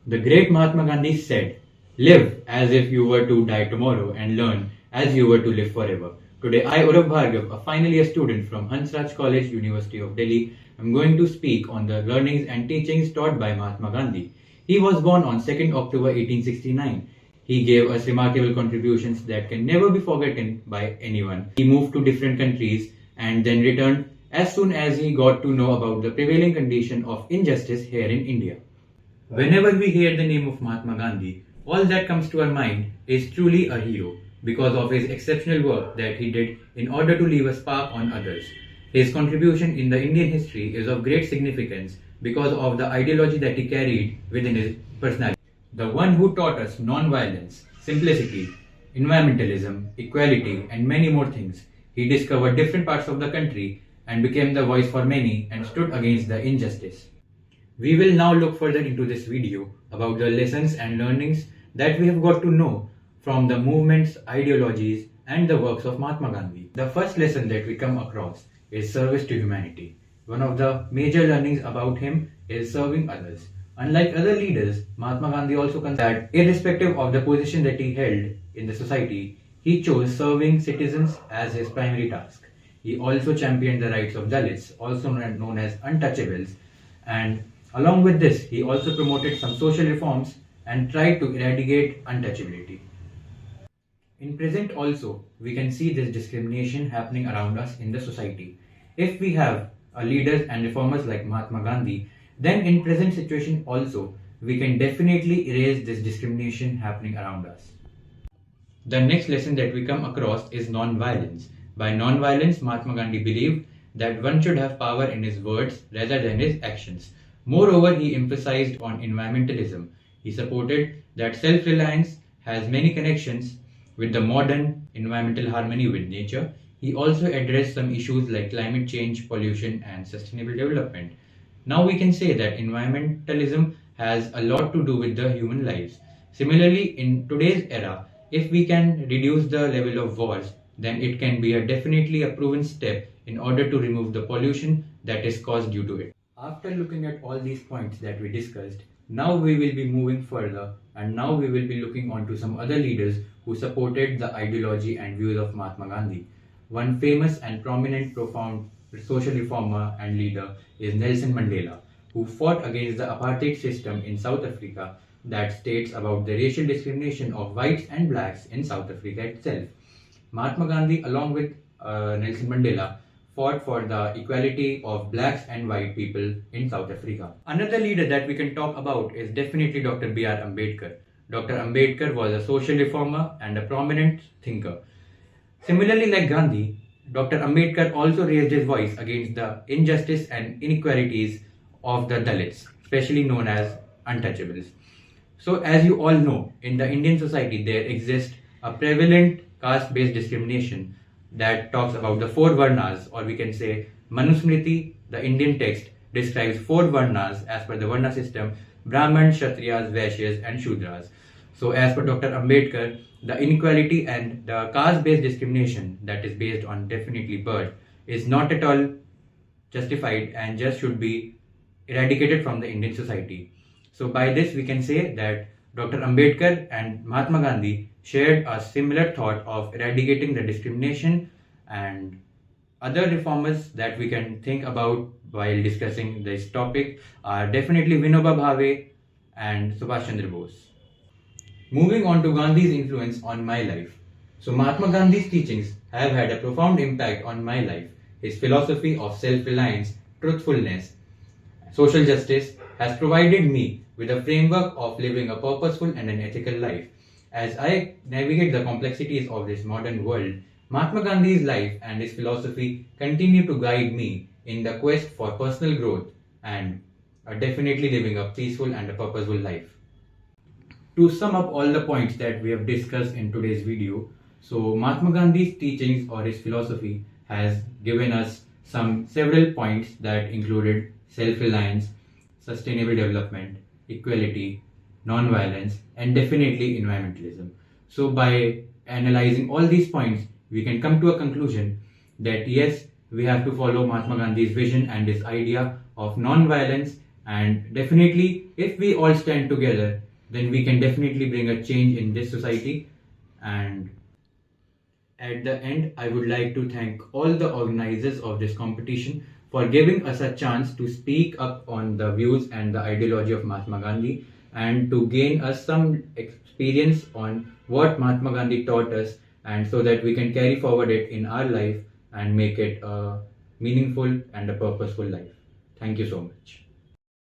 The great Mahatma Gandhi said, "Live as if you were to die tomorrow and learn as you were to live forever." Today, I, Urav Bhargav, a final year student from Hansraj College, University of Delhi, am going to speak on the learnings and teachings taught by Mahatma Gandhi. He was born on 2nd October 1869. He gave us remarkable contributions that can never be forgotten by anyone. He moved to different countries and then returned as soon as he got to know about the prevailing condition of injustice here in India. Whenever we hear the name of Mahatma Gandhi, all that comes to our mind is truly a hero because of his exceptional work that he did in order to leave a spark on others. His contribution in the Indian history is of great significance because of the ideology that he carried within his personality. The one who taught us non-violence, simplicity, environmentalism, equality, and many more things. He discovered different parts of the country and became the voice for many and stood against the injustice. We will now look further into this video about the lessons and learnings that we have got to know from the movements, ideologies, and the works of Mahatma Gandhi. The first lesson that we come across is service to humanity. One of the major learnings about him is serving others. Unlike other leaders, Mahatma Gandhi also considered that irrespective of the position that he held in the society, he chose serving citizens as his primary task. He also championed the rights of Dalits, also known as untouchables, and along with this, he also promoted some social reforms and tried to eradicate untouchability. In present also, we can see this discrimination happening around us in the society. If we have leaders and reformers like Mahatma Gandhi, then in present situation also, we can definitely erase this discrimination happening around us. The next lesson that we come across is non-violence. By non-violence, Mahatma Gandhi believed that one should have power in his words rather than his actions. Moreover, he emphasized on environmentalism. He supported that self-reliance has many connections with the modern environmental harmony with nature. He also addressed some issues like climate change, pollution, and sustainable development. Now we can say that environmentalism has a lot to do with the human lives. Similarly, in today's era, if we can reduce the level of wars, then it can be definitely a proven step in order to remove the pollution that is caused due to it. After looking at all these points that we discussed, now we will be moving further and now we will be looking on to some other leaders who supported the ideology and views of Mahatma Gandhi. One famous and prominent, profound social reformer and leader is Nelson Mandela, who fought against the apartheid system in South Africa that states about the racial discrimination of whites and blacks in South Africa itself. Mahatma Gandhi, along with Nelson Mandela, fought for the equality of blacks and white people in South Africa. Another leader that we can talk about is definitely Dr. B.R. Ambedkar. Dr. Ambedkar was a social reformer and a prominent thinker. Similarly, like Gandhi, Dr. Ambedkar also raised his voice against the injustice and inequalities of the Dalits, especially known as untouchables. So, as you all know, in the Indian society there exists a prevalent caste-based discrimination that talks about the four varnas, or we can say Manusmriti, the Indian text, describes four varnas as per the varna system: Brahman, Kshatriyas, Vaishyas, and Shudras. So as per Dr. Ambedkar, the inequality and the caste-based discrimination that is based on definitely birth is not at all justified and just should be eradicated from the Indian society. So by this we can say that Dr. Ambedkar and Mahatma Gandhi shared a similar thought of eradicating the discrimination, and other reformers that we can think about while discussing this topic are definitely Vinoba Bhave and Subhash Chandra Bose. Moving on to Gandhi's influence on my life. So Mahatma Gandhi's teachings have had a profound impact on my life. His philosophy of self-reliance, truthfulness, social justice has provided me with a framework of living a purposeful and an ethical life. As I navigate the complexities of this modern world, Mahatma Gandhi's life and his philosophy continue to guide me in the quest for personal growth and definitely living a peaceful and a purposeful life. To sum up all the points that we have discussed in today's video, so Mahatma Gandhi's teachings or his philosophy has given us several points that included self-reliance, sustainable development, equality, non-violence, and definitely environmentalism. So by analyzing all these points, we can come to a conclusion that yes, we have to follow Mahatma Gandhi's vision and his idea of non-violence, and definitely if we all stand together, then we can definitely bring a change in this society. And at the end, I would like to thank all the organizers of this competition for giving us a chance to speak up on the views and the ideology of Mahatma Gandhi, and to gain us some experience on what Mahatma Gandhi taught us, and so that we can carry forward it in our life and make it a meaningful and a purposeful life. Thank you so much.